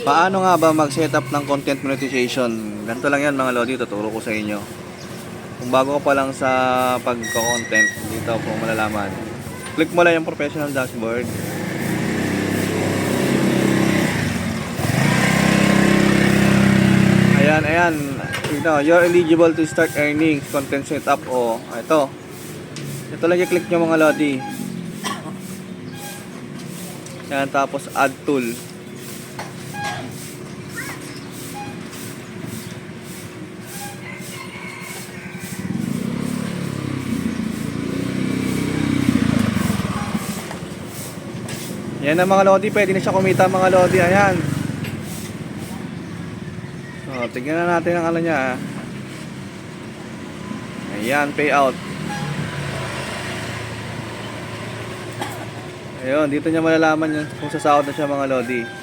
Paano nga ba mag-setup ng content monetization? Ganito lang yan mga lodi, tuturo ko sa inyo. Kung bago ka pa lang sa pagko-content, dito po malalaman. Click mo lang yung professional dashboard. Ayan, ayan. Ito, you're eligible to start earning content setup. O, ito. Ito lang i-click nyo mga lodi. Ayan, tapos add tool. Yan na mga lodi, pwede na siya kumita mga lodi. Ayan. So, tignan na natin ang ano niya. Ayan, payout. Ayun, dito niya malalaman yun kung sasahod na siya mga lodi.